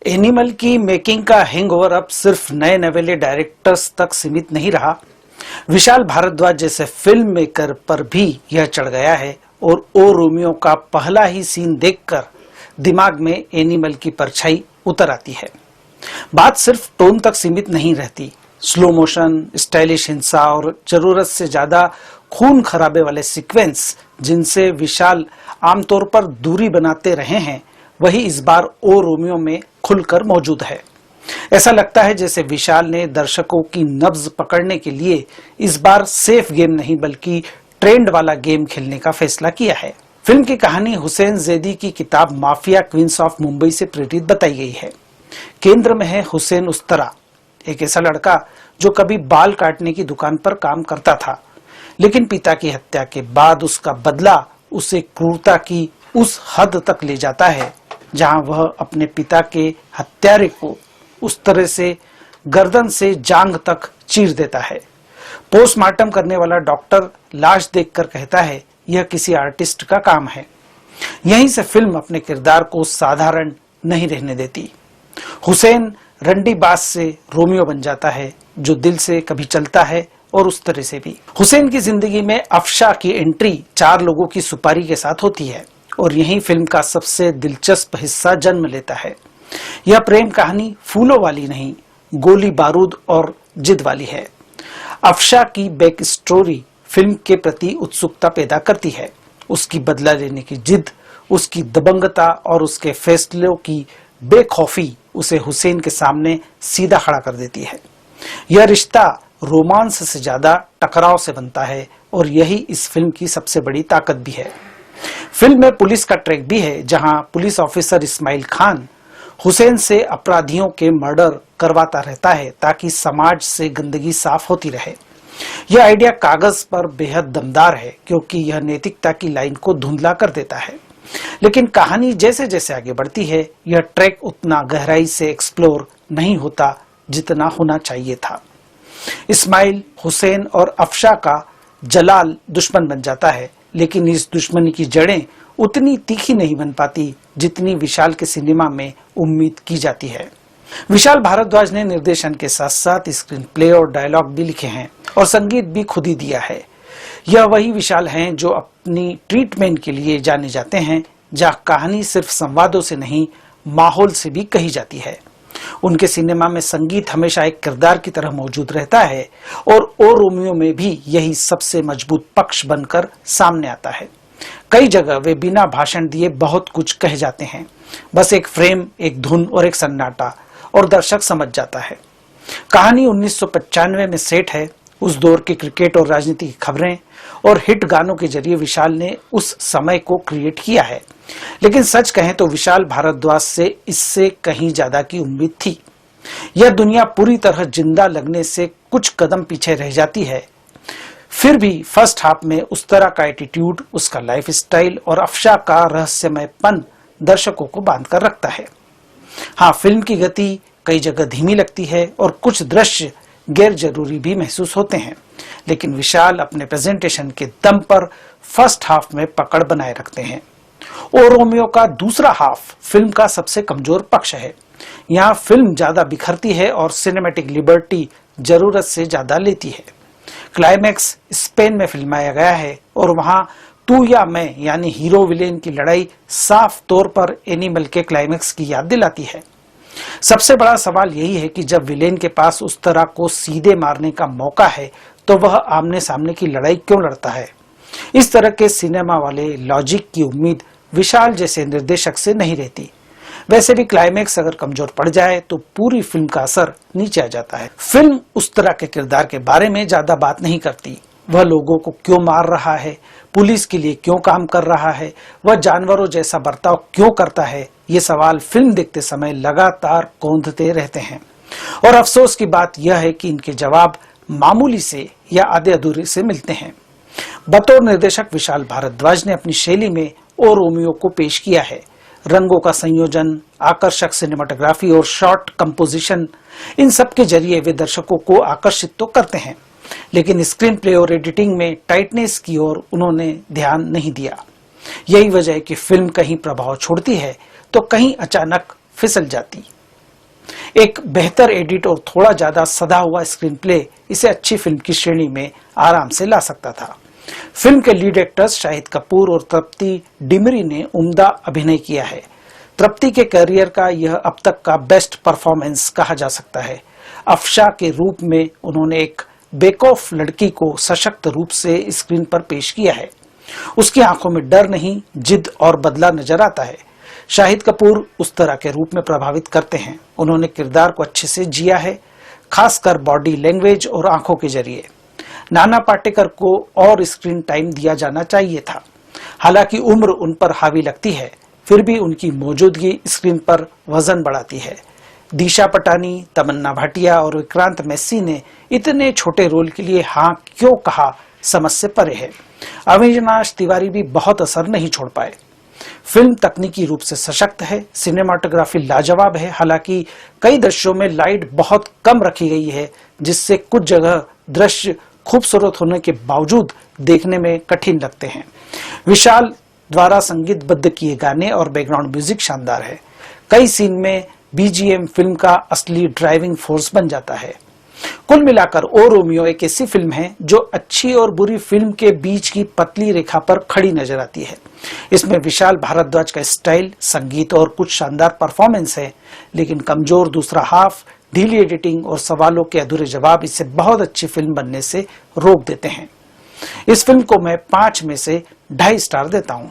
Animal की making का hangover अब सिर्फ नए नवेले डायरेक्टर्स तक सीमित नहीं रहा। विशाल भारद्वाज जैसे फिल्म मेकर पर भी यह चढ़ गया है और ओ रोमियो का पहला ही सीन देखकर दिमाग में एनिमल की परछाई उतर आती है। बात सिर्फ टोन तक सीमित नहीं रहती। स्लो मोशन, स्टाइलिश हिंसा और जरूरत से ज्यादा खून खराबे वाले सीक्वेंस जिनसे विशाल आमतौर पर दूरी बनाते रहे हैं, वही इस बार ओ रोमियो में खुलकर मौजूद है। ऐसा लगता है जैसे विशाल ने दर्शकों की नब्ज पकड़ने के लिए इस बार सेफ गेम नहीं बल्कि ट्रेंड वाला गेम खेलने का फैसला किया है। फिल्म की कहानी हुसैन जैदी की किताब माफिया क्वींस ऑफ मुंबई से प्रेरित बताई गई है। केंद्र में है हुसैन उस्तरा, एक ऐसा लड़का जो कभी बाल काटने की दुकान पर काम करता था, लेकिन पिता की हत्या के बाद उसका बदला उसे क्रूरता की उस हद तक ले जाता है जहां वह अपने पिता के हत्यारे को उस तरह से गर्दन से जांघ तक चीर देता है। पोस्टमार्टम करने वाला डॉक्टर लाश देखकर कहता है, यह किसी आर्टिस्ट का काम है। यहीं से फिल्म अपने किरदार को साधारण नहीं रहने देती। हुसैन रंडीबाज से रोमियो बन जाता है, जो दिल से कभी चलता है और उस तरह से भी। हुसैन की जिंदगी में अफशा की एंट्री 4 लोगों की सुपारी के साथ होती है और यही फिल्म का सबसे दिलचस्प हिस्सा जन्म लेता है। यह प्रेम कहानी फूलों वाली नहीं, गोली बारूद और जिद वाली है। अफशा की बैक स्टोरी फिल्म के प्रति उत्सुकता पैदा करती है। उसकी बदला लेने की जिद, उसकी दबंगता और उसके फैसलों की बेखौफी उसे हुसैन के सामने सीधा खड़ा कर देती है। यह रिश्ता रोमांस से ज्यादा टकराव से बनता है और यही इस फिल्म की सबसे बड़ी ताकत भी है। फिल्म में पुलिस का ट्रैक भी है, जहां पुलिस ऑफिसर इस्माइल खान हुसैन से अपराधियों के मर्डर करवाता रहता है ताकि समाज से गंदगी साफ होती रहे। यह आइडिया कागज पर बेहद दमदार है क्योंकि यह नैतिकता की लाइन को धुंधला कर देता है, लेकिन कहानी जैसे जैसे आगे बढ़ती है यह ट्रैक उतना गहराई से एक्सप्लोर नहीं होता जितना होना चाहिए था। इस्माइल, हुसैन और अफशा का जलाल दुश्मन बन जाता है, लेकिन इस दुश्मनी की जड़ें उतनी तीखी नहीं बन पाती जितनी विशाल के सिनेमा में उम्मीद की जाती है। विशाल भारद्वाज ने निर्देशन के साथ साथ स्क्रीन प्ले और डायलॉग भी लिखे हैं और संगीत भी खुद ही दिया है। यह वही विशाल हैं जो अपनी ट्रीटमेंट के लिए जाने जाते हैं, जहां कहानी सिर्फ संवादों से नहीं माहौल से भी कही जाती है। उनके सिनेमा में संगीत हमेशा एक किरदार की तरह मौजूद रहता है और ओ रोमियो में भी यही सबसे मजबूत पक्ष बनकर सामने आता है। कई जगह वे बिना भाषण दिए बहुत कुछ कह जाते हैं, बस एक फ्रेम, एक धुन और एक सन्नाटा, और दर्शक समझ जाता है। कहानी 1995 में सेट है। उस दौर की क्रिकेट और राजनीति की खबरें और हिट गानों के जरिए विशाल ने उस समय को क्रिएट किया है, लेकिन सच कहें तो विशाल भारद्वाज से इससे कहीं ज्यादा की उम्मीद थी। यह दुनिया पूरी तरह जिंदा लगने से कुछ कदम पीछे रह जाती है। फिर भी फर्स्ट हाफ में उस तरह का एटीट्यूड, उसका लाइफ स्टाइल और अफशा का रहस्यमयपन दर्शकों को बांध कर रखता है। हाँ, फिल्म की गति कई जगह धीमी लगती है और कुछ दृश्य गैर जरूरी भी महसूस होते हैं, लेकिन विशाल अपने प्रेजेंटेशन के दम पर फर्स्ट हाफ में पकड़ बनाए रखते हैं। ओ रोमियो का दूसरा हाफ फिल्म का सबसे कमजोर पक्ष है। यहाँ फिल्म ज्यादा बिखरती है और सिनेमैटिक लिबर्टी जरूरत से ज्यादा लेती है। क्लाइमैक्स स्पेन में फिल्माया गया है और वहां तू या मैं यानी हीरो विलेन की लड़ाई साफ तौर पर एनिमल के क्लाइमैक्स की याद दिलाती है। सबसे बड़ा सवाल यही है कि जब विलेन के पास उस तरह को सीधे मारने का मौका है तो वह आमने सामने की लड़ाई क्यों लड़ता है। इस तरह के सिनेमा वाले लॉजिक की उम्मीद विशाल जैसे निर्देशक से नहीं रहती। वैसे भी क्लाइमैक्स अगर कमजोर पड़ जाए तो पूरी फिल्म का असर नीचे आ जाता है। फिल्म उस तरह के किरदार के बारे में ज्यादा बात नहीं करती। वह लोगों को क्यों मार रहा है, पुलिस के लिए क्यों काम कर रहा है, वह जानवरों जैसा बर्ताव क्यों करता है, ये सवाल फिल्म देखते समय लगातार कौंधते रहते हैं। और अफसोस की बात यह है कि इनके जवाब मामूली से या आधे अधूरे से मिलते हैं। बतौर निर्देशक विशाल भारद्वाज ने अपनी शैली में ओ रोमियो को पेश किया है। रंगों का संयोजन, आकर्षक सिनेमाटोग्राफी और शॉर्ट कंपोजिशन, इन सब के जरिए वे दर्शकों को आकर्षित तो करते हैं, लेकिन स्क्रीन प्ले और एडिटिंग में टाइटनेस की ओर उन्होंने ध्यान नहीं दिया। यही वजह है कि फिल्म कहीं प्रभाव छोड़ती है तो कहीं अचानक फिसल जाती। एक बेहतर एडिट और थोड़ा ज्यादा सधा हुआ स्क्रीन प्ले इसे अच्छी फिल्म की श्रेणी में आराम से ला सकता था। फिल्म के लीड एक्टर्स शाहिद कपूर और तृप्ति डिमरी ने उम्दा अभिनय किया है। तृप्ति के करियर का यह अब तक का बेस्ट परफॉर्मेंस कहा जा सकता है। अफशा के रूप में उन्होंने एक बेखौफ लड़की को सशक्त रूप से स्क्रीन पर पेश किया है। उसकी आंखों में डर नहीं, जिद और बदला नजर आता है। शाहिद कपूर उस तरह के रूप में प्रभावित करते हैं। उन्होंने किरदार को अच्छे से जिया है, खासकर बॉडी लैंग्वेज और आंखों के जरिए। नाना पाटेकर को और स्क्रीन टाइम दिया जाना चाहिए था। हालांकि उम्र उन पर हावी लगती है, फिर भी उनकी मौजूदगी स्क्रीन पर वजन बढ़ाती है। दिशा पटानी, तमन्ना भाटिया और विक्रांत मैसी ने इतने छोटे रोल के लिए हाँ क्यों कहा, समझ से परे है। अविनाश तिवारी भी बहुत असर नहीं छोड़ पाए। फिल्म तकनीकी रूप से सशक्त है, सिनेमाटोग्राफी लाजवाब है। हालांकि कई दृश्यों में लाइट बहुत कम रखी गई है, जिससे कुछ जगह दृश्य खूबसूरत होने के बावजूद देखने में कठिन लगते हैं। विशाल द्वारा संगीतबद्ध किए गाने और बैकग्राउंड म्यूजिक शानदार है। कई सीन में बीजीएम फिल्म का असली ड्राइविंग फोर्स बन जाता है। कुल मिलाकर ओ रोमियो एक ऐसी फिल्म है जो अच्छी और बुरी फिल्म के बीच की पतली रेखा पर खड़ी नजर आती है। इसमें विशाल भारद्वाज का स्टाइल, संगीत और कुछ शानदार परफॉर्मेंस है, लेकिन कमजोर दूसरा हाफ, ढीली एडिटिंग और सवालों के अधूरे जवाब इसे बहुत अच्छी फिल्म बनने से रोक देते हैं। इस फिल्म को मैं 5 में से 2.5 स्टार देता हूं।